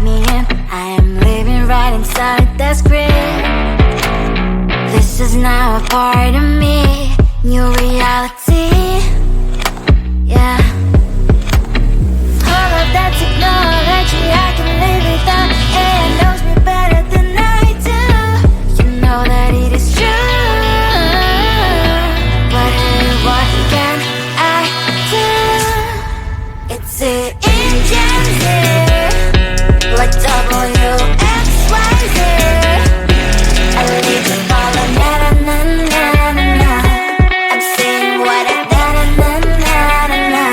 me in. I am living right inside the script. This is now a part of me. New reality. Yeah. All of that technology I can live without. AI knows me better than I do. You know that it is true. But hey, what can I do? It's the engines here, like WXYZ. I leave to follow, na na na na na na. I'm saying what I na na na na na na.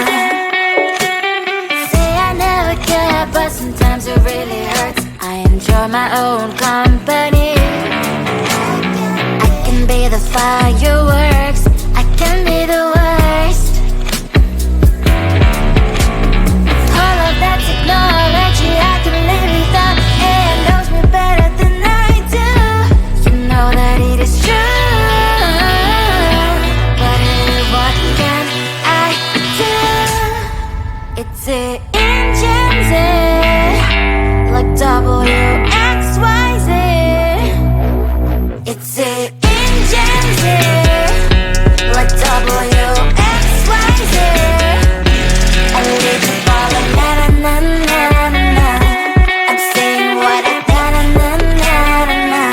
Say I never care, but sometimes it really hurts. I enjoy my own company. I can be the fireworks, I can be the worst. All of that technology I can live without. AI knows me better than I do. You know that it is true. But hey, what can I do? It's the engines, like WXYZ. It's the engines, like WXYZ. I live to follow, na na na na na na. I'm saying what I na na na na na na.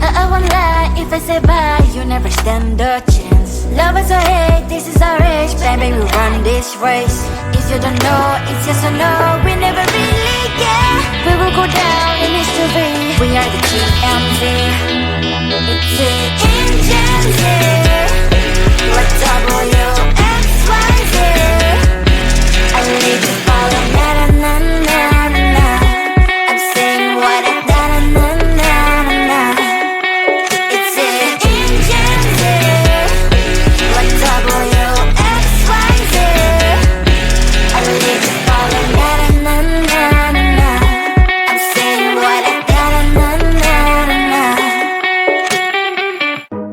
I won't lie if I say bye, you never stand a chance. Love is or hate, this is our age, baby, we run this race. If you don't know, it's yes or no, we never really care. We will go down in history, we are the GMZ. It's the engines here, like WXYZ. I need to follow, na na na na na na. I'm saying what I na na na na na. It's the engines here, like WXYZ. I need to follow, na na na na na. I'm saying what I na na na na na.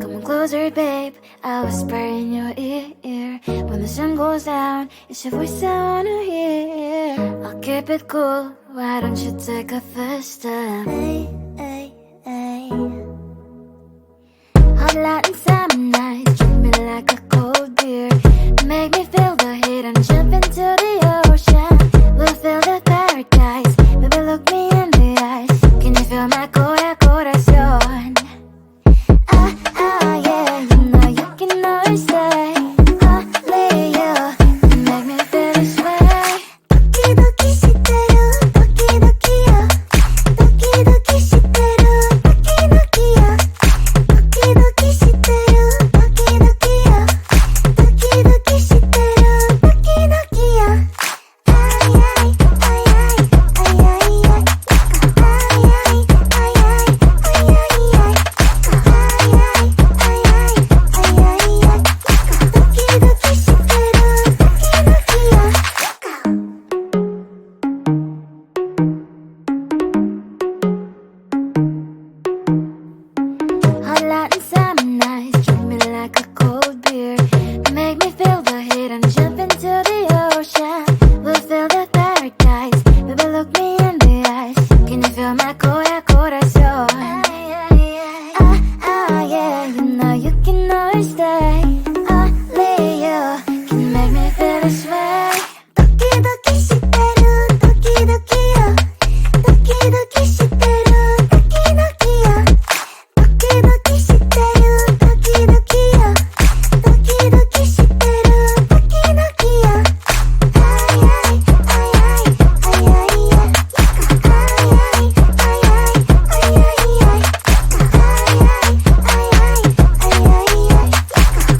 Come closer, babe, I'll whisper in your ear. When the sun goes down, it's your voice I wanna hear. I'll keep it cool, why don't you take a first step? Hey, hey, hey. Hot light and summer nights, treat me like a cold beer. Make me feel the heat and jump into the ocean. We'll feel the paradise, baby, look me in the eyes. Can you feel my corazón? Ah, ah, yeah, you know you can always stay. Only you can make me feel this way. Doki doki shiteru, doki doki yo. Doki doki shiteru, doki doki yo. Doki doki shiteru, doki doki yo. Doki doki shiteru, doki doki yo. Ay ay ay ay ay ay ay. Ay ay ay ay ay ay ay. Hot light and summer nights, treat me like a cold beer. Make me feel the heat and jump into the ocean. We'll feel the paradise, baby, look me in the eyes. Can you feel my corazón? Ah, ah, yeah, you know you can always stay. Only you can make me feel this way. Doki doki shiteru, doki doki yo. Doki doki shiteru, doki doki yo. Doki doki shiteru, doki doki yo. Doki doki shiteru, doki doki yo. Ay ay ay ay ay ay ay. Ay ay ay ay ay ay ay. Ay ay ay ay ay ay ay.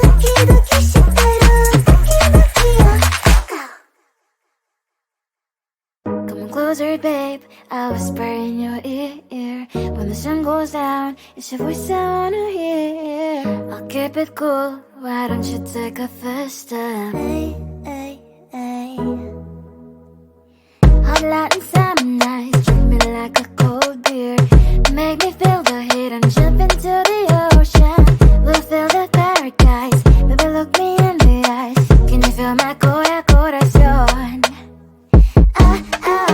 Doki doki shiteru, doki doki yo. Come closer, babe, I'll whisper in your ear. When the sun goes down, it's your voice I wanna hear. I'll keep it cool, why don't you take a first step? Hey, hey, hey. Hot light and summer nights, treat me like a cold beer. Make me feel the heat and jump into the ocean. We'll feel the paradise, baby, look me in the eyes. Can you feel my corazón? Ah, ah,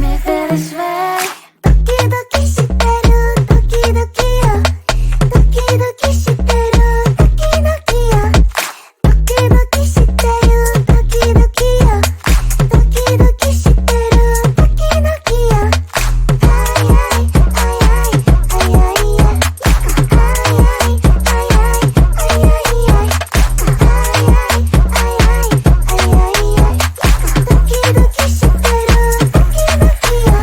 me feel this way. Doki shiteru, doki doki yo. Doki doki shiteru, doki doki yo. Doki doki shiteru, doki doki yo. Doki doki shiteru, doki doki yo. Ay ay ay ay ay ay ay. Ay ay ay ay ay ay ay. Ay ay ay ay ay ay ay. Doki doki shiteru, doki doki yo.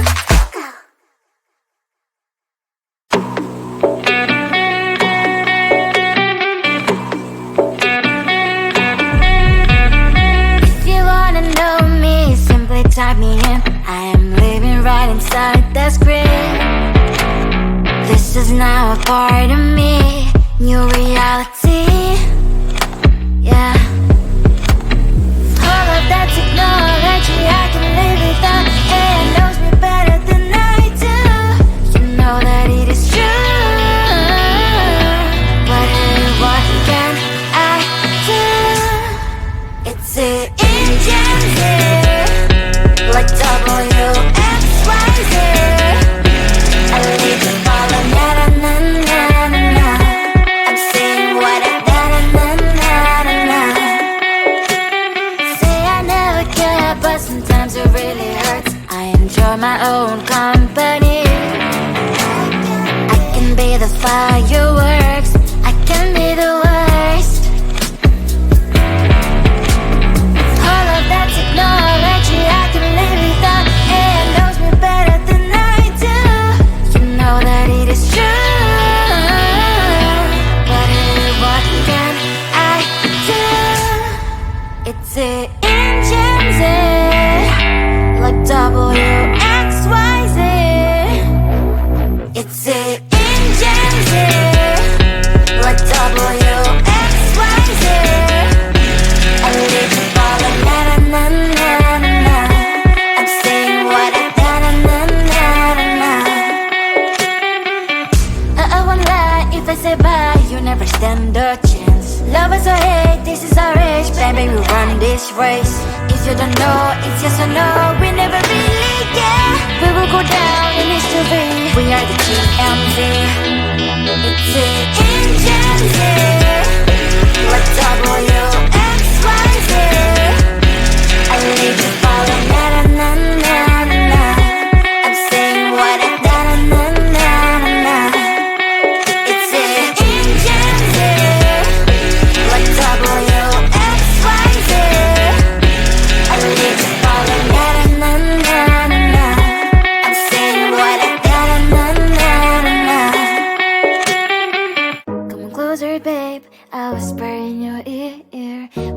If you wanna know me, simply type me in. I am living right inside the screen. This is now a part of me, new reality. Yeah. All of that technology I can live without. It knows me better than I do. You know that it is true. But hey, what can I do? It's the engines here, like WXYZ. I leave you falling, na na na na na na. I'm saying what I na na na na na na. Say I never care, but sometimes it really hurts. I enjoy my own company. I can be the fireworks, I can be the worst. All of that technology I can live without. It knows me better than I do. You know that it is true. But hey, what can I do? It's the engines, like WXYZ. It's the engines, like WXYZ. I leave you falling, na na na na na na. I'm saying what I na na na na na na. I won't lie if I say bye, you never stand a chance. Love is or hate, this is our age, baby, we run this race. If you don't know, it's yes or no, we never really care. We will go down in history, we are the GMZ. It's the engines, like WXYZ. I leave you falling, na na na na na na. I'm saying what I na na na na na na. It's the engines, like WXYZ. I leave you falling, na na na na na na. I'm saying what I na na na na na na. Come on closer, babe, I'll whisper in your ear.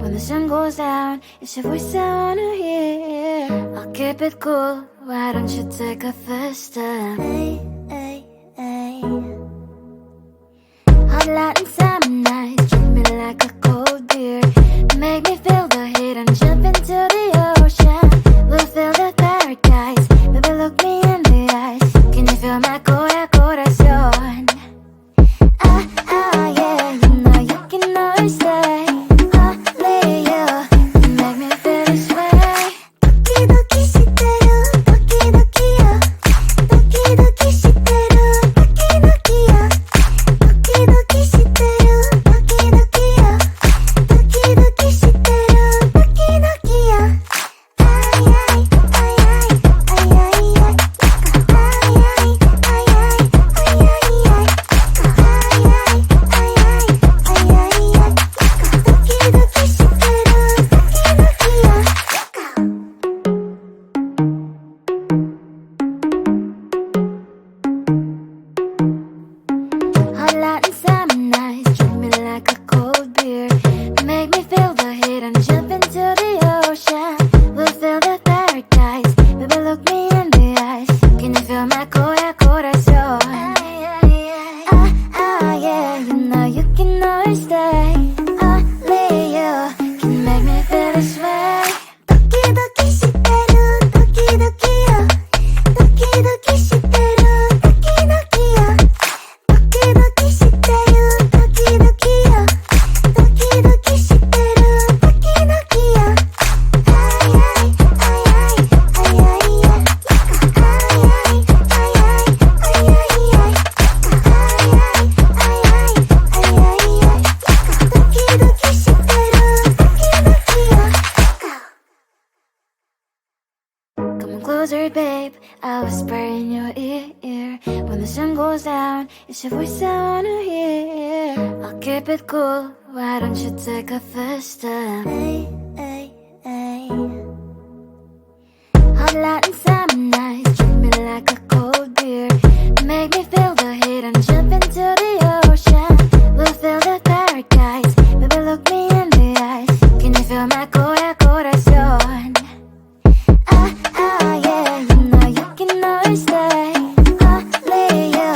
When the sun goes down, it's your voice I wanna hear. I'll keep it cool, why don't you take a first step? Hey, hey, hey. Hot light and summer nights, treat me like a cold beer. Make me feel the heat and jump into the ocean. We'll feel the paradise, baby look me in the eyes. Can you feel my corazón? Ah, ah, yeah, you know you can always say only you can make me feel this way. Doki doki shiteru, doki doki yo. Doki doki shiteru. whisper in your ear. When the sun goes down, it's your voice I wanna hear. I'll keep it cool, why don't you take a first step? Hey, hey, hey. Hot light and summer nights, treat me like a cold beer. Make me feel the heat and jump into the ocean. We'll feel the paradise, baby look me in the eyes. Can you feel my corazón? Yeah, you know you can always stay. Only you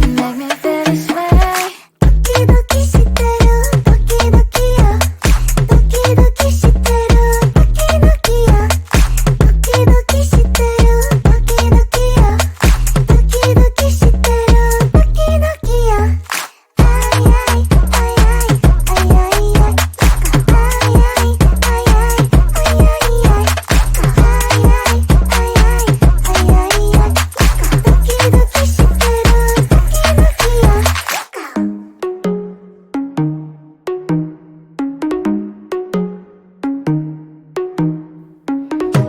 can make me feel this way. Doki doki shiteru, doki doki yo. Doki doki shiteru, doki doki yo. Doki doki shiteru, doki doki yo. Doki doki shiteru, doki doki yo. Ay ay ay ay ay ay ay. Ay ay ay ay ay ay ay.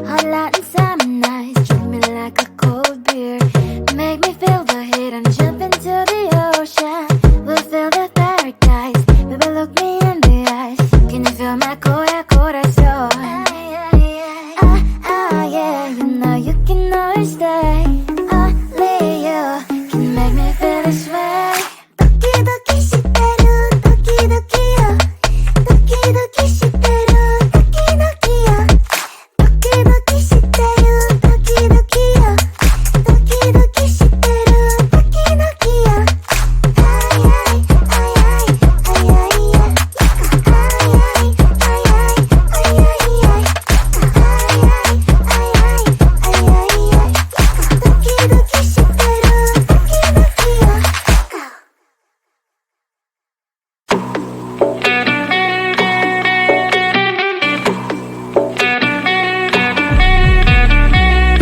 Hot light and summer nights, treat me like a cold beer. Make me feel the heat and jump into the ocean. We'll feel the paradise, baby look me in the eyes. Can you feel my corazón? Yeah, you know you can always stay. Only you can make me feel this way. Doki doki shiteru, doki doki yo. Doki doki shiteru, doki doki yo. Doki doki shiteru, doki doki yo. Doki doki shiteru, doki doki yo. Ay ay ay ay ay ay ay. Ay ay ay ay ay ay ay.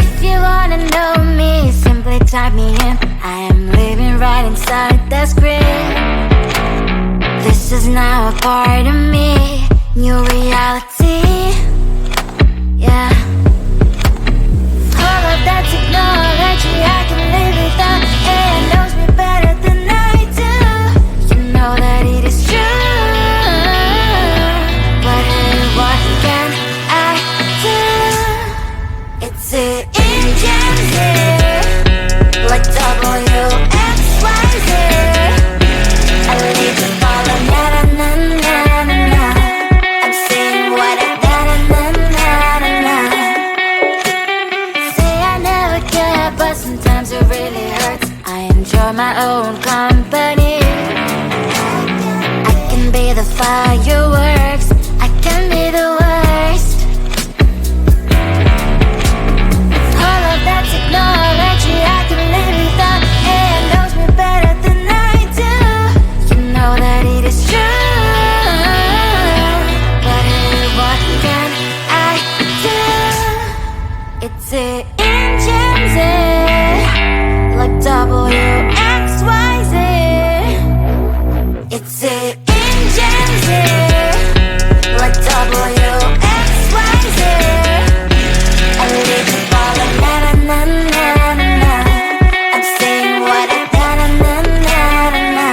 If you wanna know me, simply type me in. I am living right inside the screen. This is now a part of me, new reality. Yeah. All of that technology I can live without. It knows me better than I do. You know that it is true. But hey, what can I do? It's the engines here, like WXYZ. I leave the ball on na na na na na. I'm saying what I na na na na na. Say I never care, but sometimes it really hurts. I enjoy my own company. I can be the fireworks, I can be the worst. All of that technology I can live without. It knows me better than I do. You know that it is true. But hey, what can I do? It's the engines, like WXYZ. It's the engines, like WXYZ. I leave the ball on na na na na na. I'm saying what I na na na na na.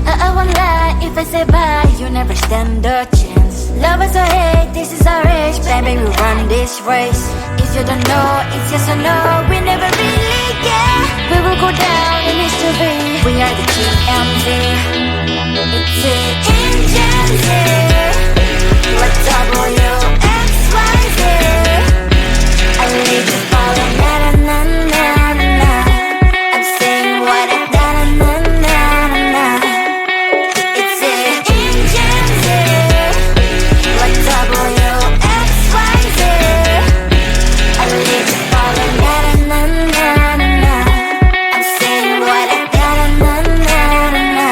I won't lie if I say bye, you never stand a chance. Love is or hate, this is our age, baby, we run this race. If you don't know, it's yes or no, we never really care. We will go down in history, we are the GMZ. It's the engines, like WXYZ. I leave the ball on na na na na na. I'm saying what I na na na na na. It's the engines, like WXYZ. I leave the ball on na na na na na. I'm saying what I na na na na na.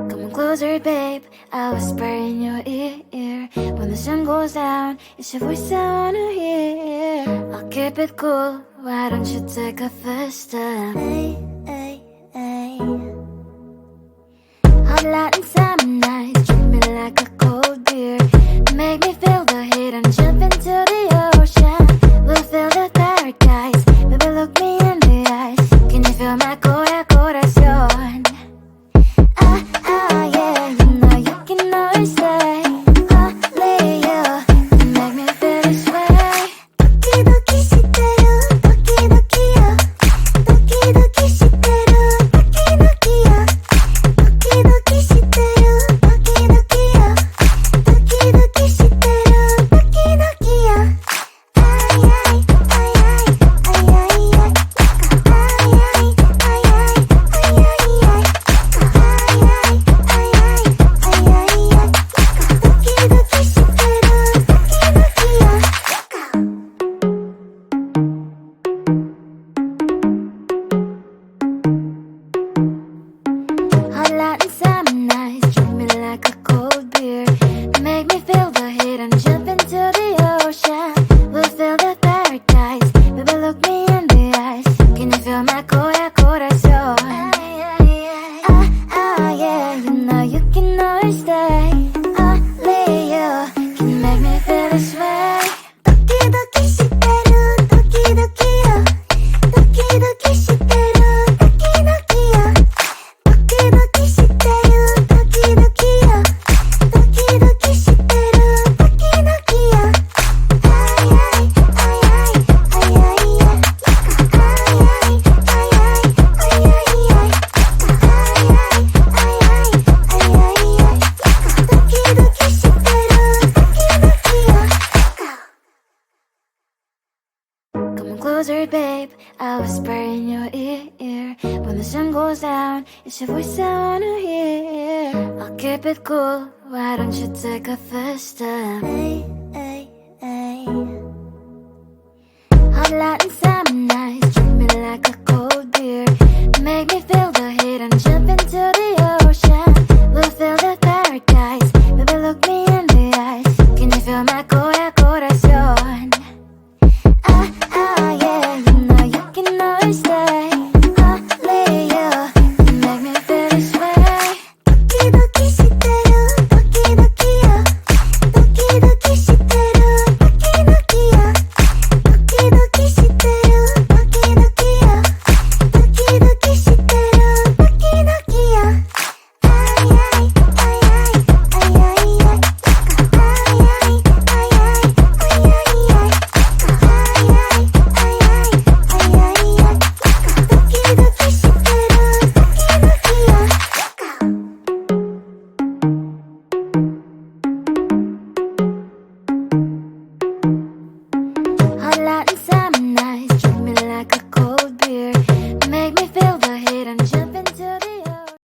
Come on closer, babe, I'll whisper in your ear. When the sun goes down, it's your voice I wanna hear. I'll keep it cool, why don't you take a first step? Hey, hey, hey. Hot light and summer nights, treat me like a cold beer. Make me feel the heat and jump into the ocean. closer, babe, I'll whisper in your ear. When the sun goes down, it's your voice I wanna hear. I'll keep it cool, why don't you take a first step? Hey, hey, hey. Hot Latin summer